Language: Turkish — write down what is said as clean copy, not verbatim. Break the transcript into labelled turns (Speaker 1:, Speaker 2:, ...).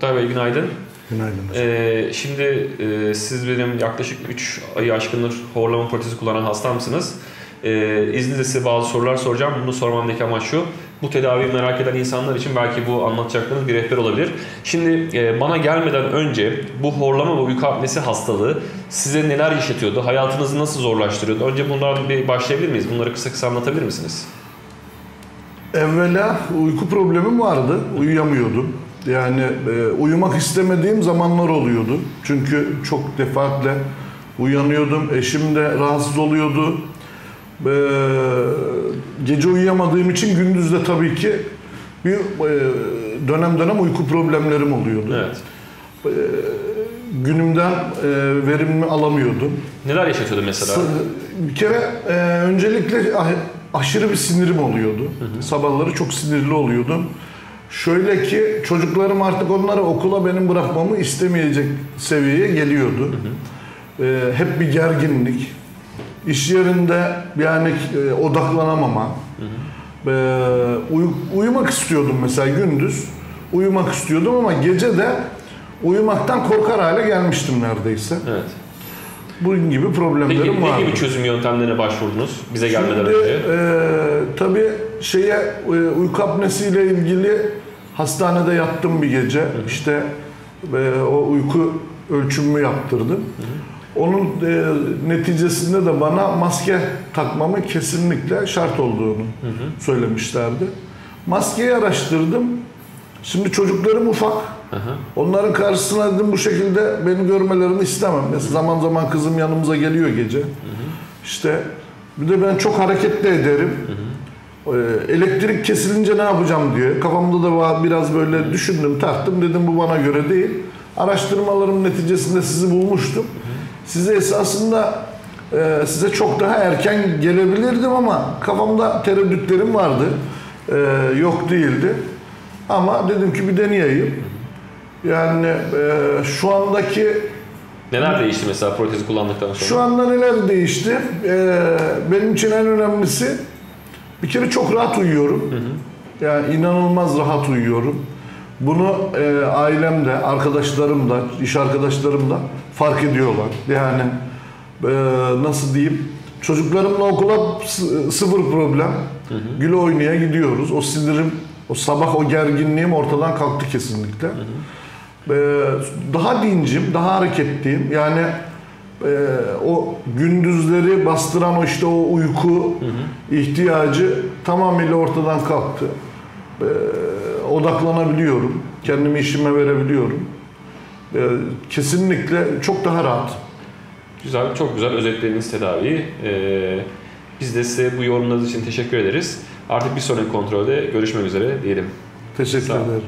Speaker 1: Oktay Bey günaydın.
Speaker 2: Günaydın.
Speaker 1: Şimdi siz benim yaklaşık 3 ayı aşkındır horlama protezi kullanan hastamsınız. İzninizle size bazı sorular soracağım. Bunu sormamdaki amaç şu. Bu tedaviyi merak eden insanlar için belki bu anlatacaklarınız bir rehber olabilir. Şimdi bana gelmeden önce bu horlama ve uyku apnesi hastalığı size neler yaşatıyordu? Hayatınızı nasıl zorlaştırıyordu? Önce bunlardan bir başlayabilir miyiz? Bunları kısa kısa anlatabilir misiniz?
Speaker 2: Evvela uyku problemim vardı. Uyuyamıyordum. Yani uyumak istemediğim zamanlar oluyordu. Çünkü çok defaatle uyanıyordum. Eşim de rahatsız oluyordu. Gece uyuyamadığım için gündüz de tabii ki bir dönem dönem uyku problemlerim oluyordu.
Speaker 1: Evet.
Speaker 2: Günümden verimimi alamıyordum.
Speaker 1: Neler yaşatıyordu mesela?
Speaker 2: Bir kere öncelikle aşırı bir sinirim oluyordu. Sabahları çok sinirli oluyordum. Şöyle ki çocuklarım artık onları okula benim bırakmamı istemeyecek seviyeye geliyordu. Hep bir gerginlik. İş yerinde yani odaklanamama. Uyumak istiyordum mesela gündüz. Uyumak istiyordum ama gece de uyumaktan korkar hale gelmiştim neredeyse.
Speaker 1: Evet.
Speaker 2: Bunun gibi problemlerim vardı.
Speaker 1: Ne gibi çözüm yöntemlerine başvurdunuz bize gelmeden önce?
Speaker 2: Tabii uyku apnesiyle ilgili hastanede yattım bir gece. İşte o uyku ölçümümü yaptırdım. Onun neticesinde de bana maske takmamı kesinlikle şart olduğunu söylemişlerdi. Maskeyi araştırdım. Şimdi çocuklarım ufak. Onların karşısına dedim bu şekilde beni görmelerini istemem. Mesela zaman zaman kızım yanımıza geliyor gece. İşte bir de ben çok hareketli ederim. Elektrik kesilince ne yapacağım diye. Kafamda da biraz böyle düşündüm, tarttım. Dedim bu bana göre değil. Araştırmalarım neticesinde sizi bulmuştum. Size esasında size çok daha erken gelebilirdim ama kafamda tereddütlerim vardı. Yok değildi. Ama dedim ki bir deneyeyim. Yani şu andaki...
Speaker 1: Neler değişti mesela protezi kullandıktan sonra?
Speaker 2: Şu anda neler değişti? Benim için en önemlisi bir kere çok rahat uyuyorum. Yani inanılmaz rahat uyuyorum. Bunu ailem de, arkadaşlarım da, iş arkadaşlarım da fark ediyorlar. Yani nasıl diyeyim? Çocuklarımla okula sıfır problem. Güle oynaya gidiyoruz. O sinirim, o sabah o gerginliğim ortadan kalktı kesinlikle. Daha dincim, daha hareketliyim. Yani o gündüzleri bastıran o işte o uyku ihtiyacı tamamıyla ortadan kalktı. Odaklanabiliyorum. Kendimi işime verebiliyorum. Kesinlikle çok daha rahat.
Speaker 1: Güzel, çok güzel özetlediniz tedaviyi. Biz de size bu yorumlarınız için teşekkür ederiz. Artık bir sonraki kontrolde görüşmek üzere diyelim.
Speaker 2: Teşekkür ederim.